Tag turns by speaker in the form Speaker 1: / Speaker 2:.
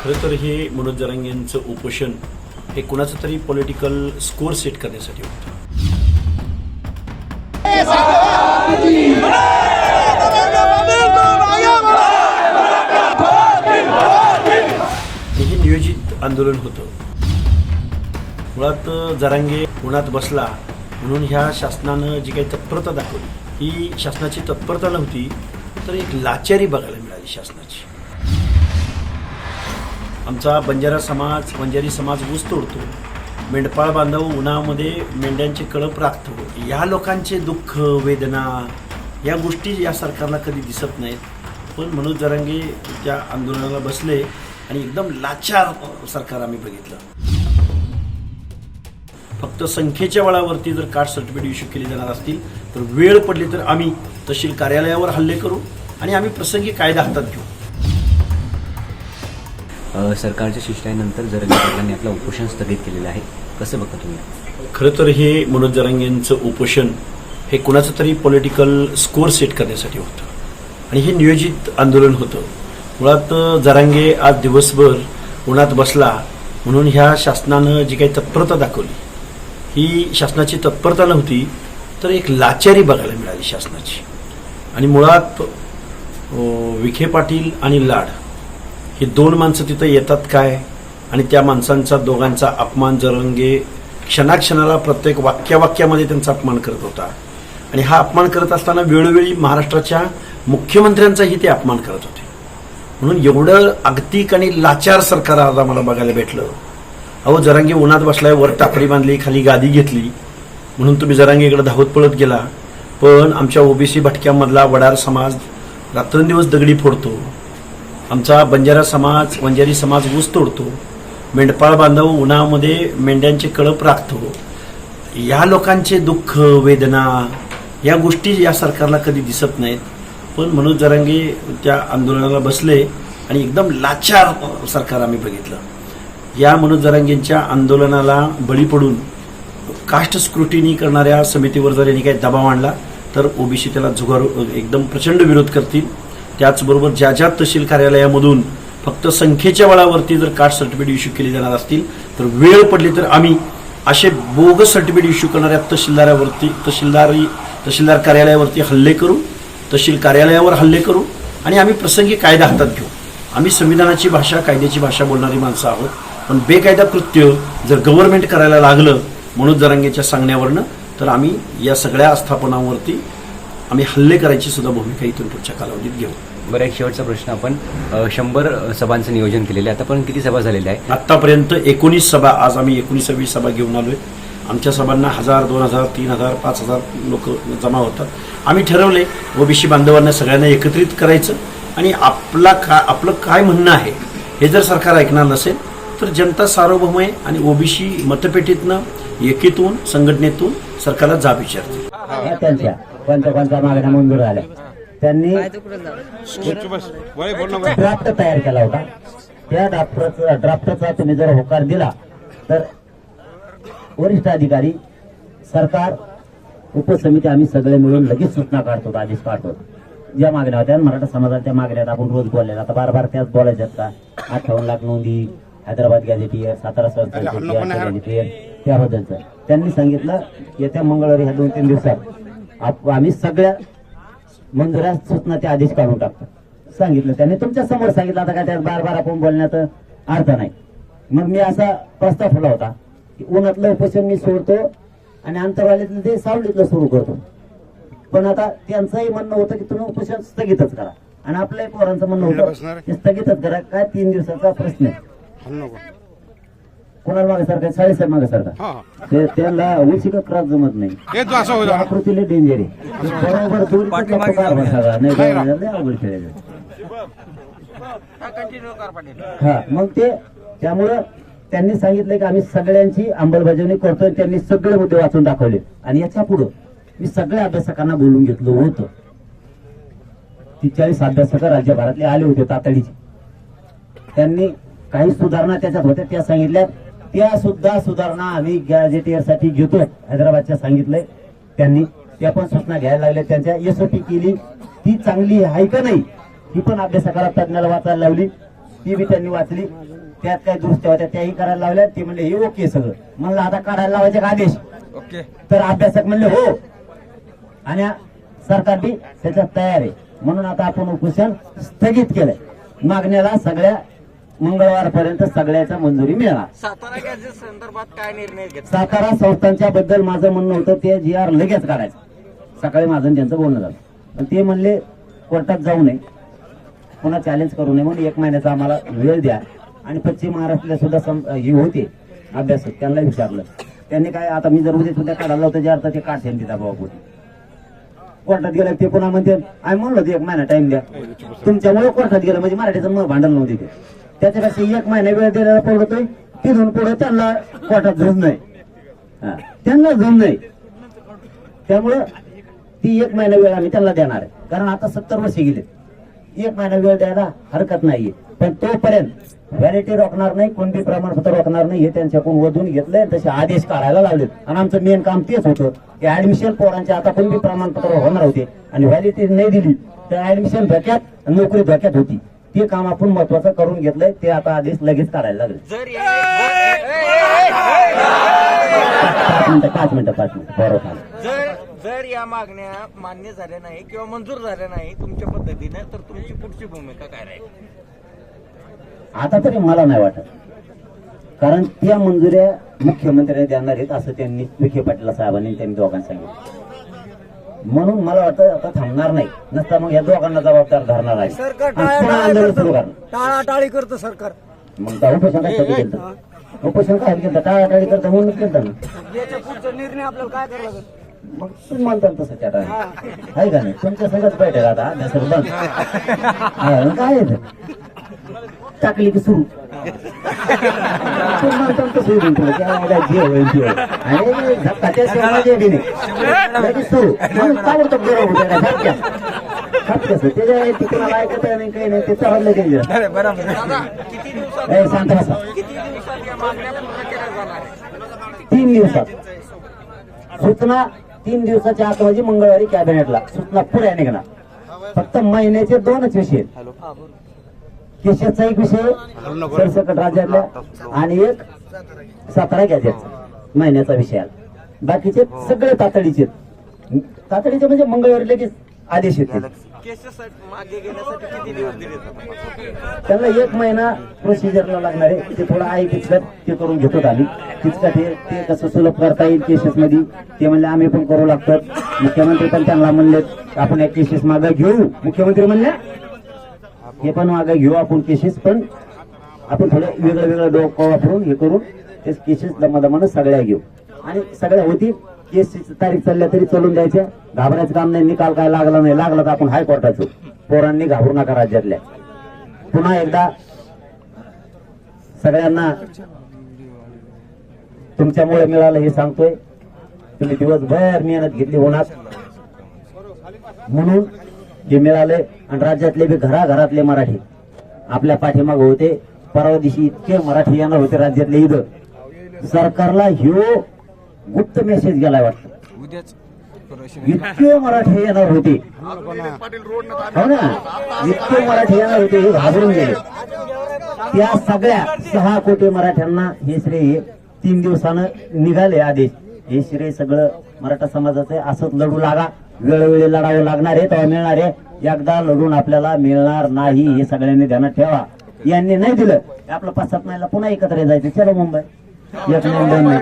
Speaker 1: खरं तर हे मनोज जरांगे यांचं उपोषण हे कुणाचं तरी पॉलिटिकल स्कोर सेट करण्यासाठी होतं. हे नियोजित आंदोलन होतं. मुळात जरांगे उन्हात बसला म्हणून ह्या शासनानं जी काही तत्परता दाखवली ही शासनाची तत्परता नव्हती, तर एक लाचारी बघायला मिळाली शासनाची. आमचा बंजारा समाज वंजारी समाज ऊस तोडतो, मेंढपाळ बांधव उन्हामध्ये मेंढ्यांचे कळप राखतो. या लोकांचे दुःख वेदना या गोष्टी या सरकारला कधी दिसत नाहीत. पण मनोज जरांगे त्या आंदोलनाला बसले आणि एकदम लाचार सरकार आम्ही बघितलं. फक्त संख्येच्या बळावरती जर कास्ट सर्टिफिकेट इश्यू केली जाणार असतील तर वेळ पडली तर आम्ही तहसील कार्यालयावर हल्ले करू आणि आम्ही प्रसंगी कायदा हातात घेऊ.
Speaker 2: सरकारच्या शिष्टाईनंतर जरांगे पाटलांनी आपलं उपोषण स्थगित केलेलं आहे, कसं बघता तुम्ही?
Speaker 1: खरं तर हे मनोज जरांगे यांचं उपोषण हे कुणाचं तरी पॉलिटिकल स्कोर सेट करण्यासाठी होतं आणि हे नियोजित आंदोलन होतं. मुळात जरांगे आज दिवसभर उन्हात बसला म्हणून ह्या शासनानं जी काही तत्परता दाखवली ही शासनाची तत्परता नव्हती, तर एक लाचारी बघायला मिळाली शासनाची. आणि मुळात विखे पाटील आणि लाड ही दोन माणसं तिथं येतात काय, आणि त्या माणसांचा दोघांचा अपमान जरांगे क्षणाक्षणाला प्रत्येक वाक्यावाक्यामध्ये त्यांचा अपमान करत होता. आणि हा अपमान करत असताना वेळोवेळी महाराष्ट्राच्या मुख्यमंत्र्यांचाही ते अपमान करत होते. म्हणून एवढं अगतिक आणि लाचार सरकार आज आम्हाला बघायला भेटलं. अहो, जरांगे उन्हात बसलाय, वर टापरी बांधली, खाली गादी घेतली म्हणून तुम्ही जरांगेकडे धावत पळत गेला. पण आमच्या ओबीसी भटक्यामधला वडार समाज रात्रंदिवस दगडी फोडतो, आमचा बंजारा समाज वंजारी समाज ऊस तोडतो, मेंढपाळ बांधव उन्हामध्ये मेंढ्यांचे कळप राखतो. या लोकांचे दुःख वेदना या गोष्टी या सरकारला कधी दिसत नाहीत. पण मनोज जरांगे त्या आंदोलनाला बसले आणि एकदम लाचार सरकार आम्ही बघितलं. या मनोज जरांगेंच्या आंदोलनाला बळी पडून कास्ट स्क्रुटिनी करणाऱ्या समितीवर जर यांनी काही दबाव आणला तर ओबीसी त्याला झुगारू एकदम प्रचंड विरोध करतील. त्याचबरोबर ज्या ज्या तहसील कार्यालयामधून फक्त संख्येच्या बळावरती जर कास्ट सर्टिफिकेट इश्यू केली जाणार असतील तर वेळ पडली तर आम्ही असे बोगस सर्टिफिकेट इश्यू करणाऱ्या तहसीलदार कार्यालयावरती हल्ले करू, तहसील कार्यालयावर हल्ले करू आणि आम्ही प्रसंगी कायदा हातात घेऊ. आम्ही संविधानाची भाषा कायद्याची भाषा बोलणारी माणसं आहोत. पण बेकायदा कृत्य जर गव्हर्नमेंट करायला लागलं मनोज जरांगेच्या सांगण्यावरनं तर आम्ही या सगळ्या आस्थापनांवरती आम्ही हल्ले करायची सुद्धा भूमिका इथून पुढच्या कालावधीत घेऊ.
Speaker 2: बरं, एक शेवटचा प्रश्न. आपण 100 सभांचं नियोजन केलेलं आहे, आता पण किती सभा झालेल्या आहे?
Speaker 1: आतापर्यंत 19 सभा. आज आम्ही 19वी सभा घेऊन आलोय. आमच्या सभांना 1000, 2000, 3000, 5000 लोक जमा होतात. आम्ही ठरवले ओबीसी बांधवांना सगळ्यांना एकत्रित करायचं आणि आपलं काय म्हणणं आहे हे जर सरकार ऐकणार नसेल तर जनता सार्वभौम आहे आणि ओबीसी मतपेटीतनं एकीतून संघटनेतून सरकारला जाब विचारते.
Speaker 3: त्यांच्या कोणत्या मागण्या मंजूर झाल्या त्यांनी ड्राफ्ट तयार केला होता. त्या ड्राफ्टचा तुम्ही जर होकार दिला तर वरिष्ठ अधिकारी सरकार उपसमिती आम्ही सगळे मिळून लगेच सूचना काढतो, आदेश काढतो. ज्या मागण्या होत्या मराठा समाजाच्या मागण्यात आपण रोज बोललेल्या, आता बार त्याच बोलायच्यात का? 58 लाख नोंदी, हैदराबाद गॅझेटियर, सातारा गॅझेटियर, त्याबद्दलचं त्यांनी सांगितलं येत्या मंगळवारी ह्या 2-3 दिवसात आम्ही सगळ्या मंजुऱ्या सूचना ते आदेश काढून टाकतो सांगितलं. त्यांनी तुमच्या समोर सांगितलं. आता काय त्यात बार आपण बोलण्यात अर्थ नाही. मग मी असा प्रस्ताव ठेवला होता की उन्हातलं उपोषण मी सोडतो आणि आंतरवालीतलं ते सावलीतलं सुरू करतो. पण आता त्यांचंही म्हणणं होतं की तुम्ही उपोषण स्थगितच करा आणि आपल्याही पोरांचं म्हणणं होतं की स्थगितच करा. काय 3 दिवसाचा प्रश्न आहे. कोणाला मागे सारखा 40 मागे सारखा त्यांना उलशी का क्रॉस जमत नाही. आकृतीला डेंजर आहे. हा, मग ते त्यामुळं त्यांनी सांगितलं की आम्ही सगळ्यांची अंमलबजावणी करतोय. त्यांनी सगळे मुद्दे वाचून दाखवले आणि याच्या पुढे मी सगळ्या अभ्यासकांना बोलून घेतलं होतं. 40 अभ्यासक राज्यभरातले आले होते तातडीचे. त्यांनी काही सुधारणा त्याच्यात होत्या त्या सांगितल्या. त्या सुद्धा सुधारणा आम्ही गॅझेटियरसाठी घेतोय हैदराबादच्या सांगितलंय त्यांनी. त्या पण सूचना घ्यायला लागल्या. त्यांच्या एसओपी केली ती चांगली आहे का नाही ही पण अभ्यासकाला तज्ञाला वाचायला लावली. ती बी त्यांनी वाचली. त्यात काही दुरुस्त्या होत्या त्याही करायला लावल्या. ते म्हणले हे ओके सगळं. म्हणलं आता काढायला लावायचे का आदेश?
Speaker 2: ओके.
Speaker 3: तर अभ्यासक म्हणले हो, आणि सरकार बी त्याच्यात तयार आहे. म्हणून आता आपण उपोषण स्थगित केलंय. मागण्याला सगळ्या मंगळवारपर्यंत सगळ्याच्या मंजुरी मिळणार.
Speaker 4: सातारा गॅजेट संदर्भात काय निर्णय घेतला?
Speaker 3: सातारा संस्थांच्या बद्दल माझं म्हणणं होतं ते GR लगेच काढायचं. सकाळी माझं आणि त्यांचं बोलणं झालं, पण ते म्हणले कोर्टात जाऊ नये, पुन्हा चॅलेंज करू नये, म्हणून 1 महिन्याचा आम्हाला वेळ द्या. आणि पश्चिम महाराष्ट्राला सुद्धा हे होते अभ्यासक, त्यांना विचारलं. त्यांनी काय आता मी जर उद्या सुद्धा काढायला होतं जे अर्थ ते काढते तिथं बाबा कोर्टात गेलं. ते पुन्हा म्हणते आम्ही म्हणलो 1 महिना टाइम द्या, तुमच्यामुळे कोर्टात गेलं म्हणजे मराठीचं मग भांडण नव्हते ते. त्याच्यापेक्षा 1 महिना वेळ द्यायला पडतोय. तिथून पुढे त्यांना कोर्टात झोन नाही, त्यांना झोन नाही. त्यामुळं ती 1 महिना वेळ आम्ही त्यांना देणार आहे. कारण आता 70 वर्ष गेले, 1 महिना वेळ द्यायला हरकत नाहीये. पण तोपर्यंत व्हॅलिटी रोखणार नाही, कोणती प्रमाणपत्र रोखणार नाही, हे त्यांच्याकडून वधून घेतलंय. तसे आदेश काढायला लावलेत. आणि आमचं मेन काम तेच होतं की ऍडमिशन पोरांचे आता कोणती प्रमाणपत्र होणार होते आणि व्हॅलिटी नाही दिली तर ऍडमिशन धोक्यात, नोकरी धोक्यात होती. ते काम आपण महत्वाचं करून घेतलंय. ते आता आदेश लगेच काढायला लागले.
Speaker 4: जर
Speaker 3: 5 मिनिटं बरोबर.
Speaker 4: जर या मागण्या मान्य झाल्या नाही किंवा मंजूर झाल्या नाही तुमच्या पद्धतीने, तर तुमची पुढची भूमिका काय राहील?
Speaker 3: आता तरी मला नाही वाटत, कारण त्या मंजुऱ्या मुख्यमंत्र्यांनी देणार आहेत असं त्यांनी विखे पाटील साहेबांनी त्यांनी दोघांनी सांगितलं. म्हणून मला वाटतं आता थांबणार नाही, नसता मग या दोघांना जबाबदार धरणार आहे.
Speaker 4: सरकार
Speaker 3: आणि पुन्हा आंदोलन सुरू करणार.
Speaker 4: टाळाटाळी करतं सरकार.
Speaker 3: मग त्या उपोषण काय केलं? उपोषण काय केलं? टाळाटाळी करता म्हणून केलं ना.
Speaker 4: याच्या पुढचा निर्णय आपल्याला काय करावा लागेल?
Speaker 3: मग तुम्ही म्हणता तसं त्या टाळा आहे का नाही? तुमच्या संगत बैठक आता अभ्यास बंद काय आहे टाकली की सुरू आणि धक्काच्या सेवाचे बी नाही सुरू ताबडतोब गरम होते त्याच्या तिकडे ऐकत नाही काही नाही ते चाललं गेलं.
Speaker 4: दादा, किती दिवसात
Speaker 3: शांत बसा.
Speaker 4: किती दिवसात या मागण्या पूर्ण केल्या जाणार आहेत?
Speaker 3: 3 दिवसात सूचना 3 दिवसाच्या आत म्हणजे मंगळवारी कॅबिनेटला सूचना पुढे निघणार. फक्त महिन्याचे 2च विषय आहेत. केशरचा एक विषय सरसकट राज्यातल्या आणि एक सातारा गॅजेटचा महिन्याचा विषय आहे. बाकीचे सगळे तातडीचे म्हणजे मंगळवारी लगेच आदेश येतील.
Speaker 4: केसेस मागे घेण्यासाठी किती दिवस दिले जातात?
Speaker 3: त्यांना 1 महिना प्रोसिजरला लागणार आहे. ते थोडं आहे किचकट ते करून घेतो आम्ही. किचकट ते कसं सुलभ करता येईल केसेस मध्ये ते म्हणले आम्ही पण करू लागतात. मुख्यमंत्री पण त्यांना म्हणलेत आपण एक केसेस मागे घेऊ. मुख्यमंत्री म्हणले हे पण मागे घेऊ आपण केसेस, पण आपण थोडं वेगळं डोकं वापरून हे करून ते केसेस दमादमानं सगळ्या घेऊ. आणि सगळ्या होती केसची तारीख चालल्या तरी चालून द्यायच्या. घाबरायचं काम नाही. निकाल काय लागला नाही, लागला तर आपण हायकोर्टाचं. पोरांनी घाबरू नका राज्यातल्या. पुन्हा एकदा सगळ्यांना तुमच्यामुळे मिळालं हे सांगतोय. तुम्ही दिवसभर मेहनत घेतली होणार म्हणून हे मिळाले. आणि राज्यातले बी घराघरातले मराठी आपल्या पाठीमागे होते. परवा दिवशी इतके मराठी येणार होते राज्यातले. इथं सरकारला ह्यो गुप्त मेसेज गेलाय वाटतं. इतके मराठी येणार होते हो ना, इतके मराठी येणार होते हे घाबरून गेले. त्या सगळ्या 6 कोटी मराठ्यांना हे श्रेय 3 दिवसानं निघाले आदेश. हे श्रेय सगळं मराठा समाजाचं आहे. असंच लढू लागा. वेळोवेळी लढावं लागणार आहे तेव्हा मिळणार आहे. एकदा लढून आपल्याला मिळणार नाही हे सगळ्यांनी ध्यानात ठेवा. यांनी नाही दिलं आपलं 5-7 महिन्याला पुन्हा एकत्र जायचं. चलो मुंबई 1 महिना.